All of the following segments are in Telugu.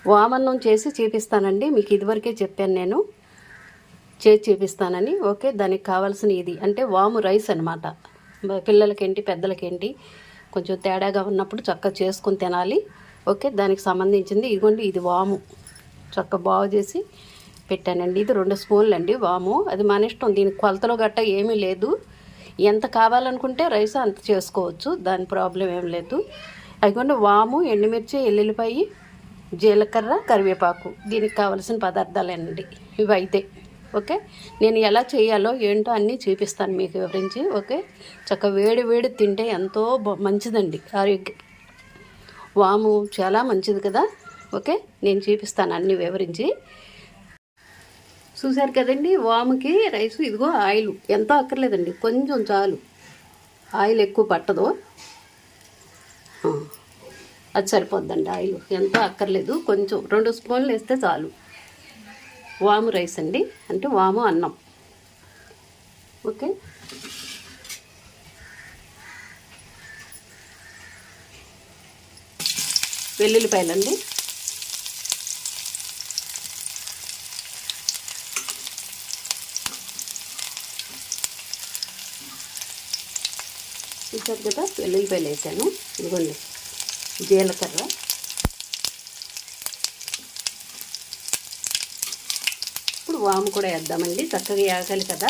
వామన్నం చేసి చూపిస్తానండి. మీకు ఇదివరకే చెప్పాను నేను చేసి చూపిస్తానని. ఓకే, దానికి కావాల్సిన ఇది అంటే వాము రైస్ అనమాట. పిల్లలకేంటి పెద్దలకేంటి కొంచెం తేడాగా ఉన్నప్పుడు చక్కగా చేసుకుని తినాలి. ఓకే, దానికి సంబంధించింది ఇదిగోండి, ఇది వాము చక్కగా బాగు చేసి పెట్టానండి. ఇది 2 స్పూన్లు అండి వాము. అది మన ఇష్టం, దీనికి కొలతలో గట్ట ఏమీ లేదు. ఎంత కావాలనుకుంటే రైస్ అంత చేసుకోవచ్చు, దాని ప్రాబ్లం ఏం లేదు. అదిగోండి వాము, ఎండుమిర్చి, ఎల్లుల్లిపాయి, జీలకర్ర, కరివేపాకు దీనికి కావాల్సిన పదార్థాలేనండి ఇవి అయితే. ఓకే, నేను ఎలా చేయాలో ఏంటో అన్నీ చూపిస్తాను మీకు వివరించి. ఓకే, చక్కగా వేడి వేడి తింటే ఎంతో మంచిదండి ఆరోగ్యం. వాము చాలా మంచిది కదా. ఓకే, నేను చూపిస్తాను అన్నీ వివరించి. చూశారు కదండి, వాముకి రైసు. ఇదిగో ఆయిల్ ఎంతో అక్కర్లేదండి, కొంచెం చాలు. ఆయిల్ ఎక్కువ పట్టదు, అది సరిపోద్దండి. ఆయిల్ ఎంతో అక్కర్లేదు, కొంచెం 2 స్పూన్లు వేస్తే చాలు. వాము రైస్ అండి, అంటే వాము అన్నం. ఓకే, వెల్లుల్లిపాయలండి, చూసారు కదా, వెల్లుల్లిపాయలు వేసాను. ఇదిగోండి జీలకర్ర, ఇప్పుడు వాము కూడా వేద్దామండి. చక్కగా వేగాలి కదా.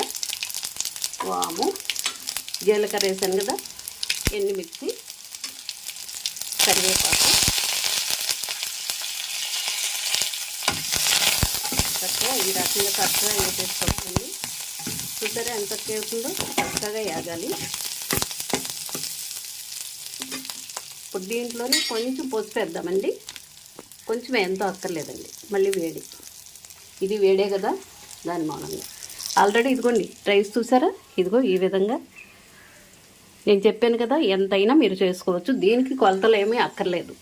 వాము, జీలకర్ర వేసాను కదా, ఎండుమిర్చి, కరివేపాకు చక్కగా ఈ రకంగా చక్కగా వేసేసుకోవాలండి. చూసారా ఎంత అవుతుందో, చక్కగా వేగాలి. ఇప్పుడు దీంట్లోనే కొంచెం పసుపు వేద్దామండి. కొంచెం ఎంతో అక్కర్లేదండి, మళ్ళీ వేడి. ఇది వేడే కదా, దాని మూలంగా. ఆల్రెడీ ఇదిగోండి రైస్ చూసారా, ఇదిగో ఈ విధంగా నేను చెప్పాను కదా, ఎంతైనా మీరు చేసుకోవచ్చు. దీనికి కొలతలు ఏమీ అక్కర్లేదు.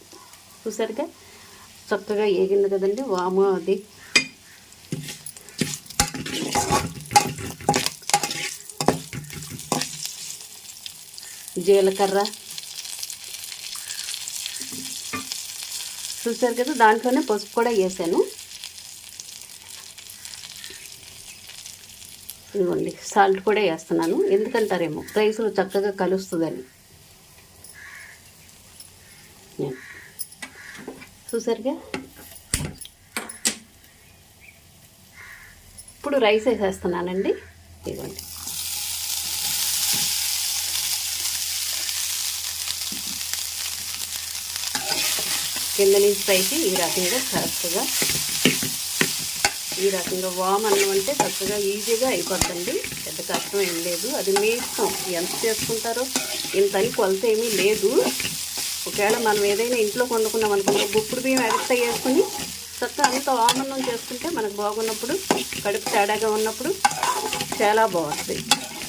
చూసారుగా చక్కగా వేగింది కదండి వాము. అది జీలకర్ర చూసారు కదా, దాంట్లోనే పసుపు కూడా వేసాను. ఇదిగోండి సాల్ట్ కూడా వేస్తున్నాను, ఎందుకంటారేమో రైస్లో చక్కగా కలుస్తుందని. చూసారుగా, ఇప్పుడు రైస్ వేసేస్తున్నానండి. ఇదిగోండి కింద నుంచి పైకి ఈ రకంగా చక్కగా, ఈ రకంగా వామ్ అన్నం అంటే చక్కగా ఈజీగా అయిపోద్దండి. పెద్ద కష్టం ఏం లేదు. అది మీ ఇష్టం ఎంత చేసుకుంటారో, ఇంత అని కొలత ఏమీ లేదు. ఒకవేళ మనం ఏదైనా ఇంట్లో వండుకున్నాం అనుకుంటే గుప్పుడు బియ్యం ఎక్స్ట్రా వేసుకుని చక్కగా అంత వామ్ అన్నం చేసుకుంటే మనకు బాగున్నప్పుడు, కడుపు తేడాగా ఉన్నప్పుడు చాలా బాగుంటుంది.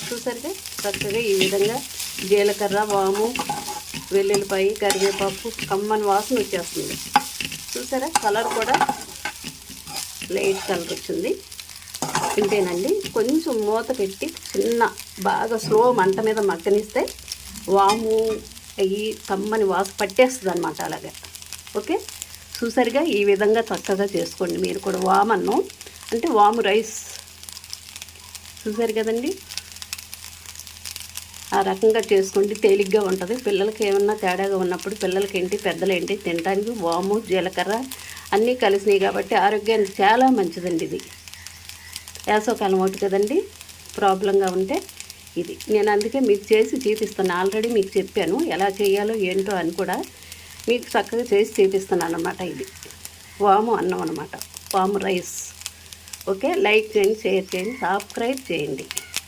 చూసారుగా చక్కగా ఈ విధంగా జీలకర్ర, వాము, వెల్లుల్లిపాయి, కరివేపాకు కమ్మని వాసన వచ్చేస్తుంది. చూసారా కలర్ కూడా లైట్ కలర్ వచ్చింది. ఇంతేనండి, కొంచెం మూత పెట్టి బాగా స్లో మంట మీద మగ్గనిస్తే వాము అవి కమ్మని వాసన పట్టేస్తుంది అనమాట. అలాగే ఓకే, చూసారుగా ఈ విధంగా చక్కగా చేసుకోండి మీరు కూడా. వామన్నం అంటే వాము రైస్ చూసారు కదండి, ఆ రకంగా చేసుకోండి, తేలిగ్గా ఉంటుంది. పిల్లలకి ఏమన్నా తేడాగా ఉన్నప్పుడు, పిల్లలకేంటి పెద్దలేంటి తినడానికి వాము జీలకర్ర అన్నీ కలిసినాయి కాబట్టి ఆరోగ్యానికి చాలా మంచిదండి. ఇది వేసవకాలం ఒకటి కదండి, ప్రాబ్లంగా ఉంటే ఇది నేను అందుకే మీకు చేసి చూపిస్తాను. ఆల్రెడీ మీకు చెప్పాను ఎలా చేయాలో ఏంటో అని కూడా, మీకు చక్కగా చేసి చూపిస్తున్నాను అన్నమాట. ఇది వాము అన్నం అన్నమాట, వాము రైస్. ఓకే, లైక్ చేయండి, షేర్ చేయండి, సబ్స్క్రైబ్ చేయండి.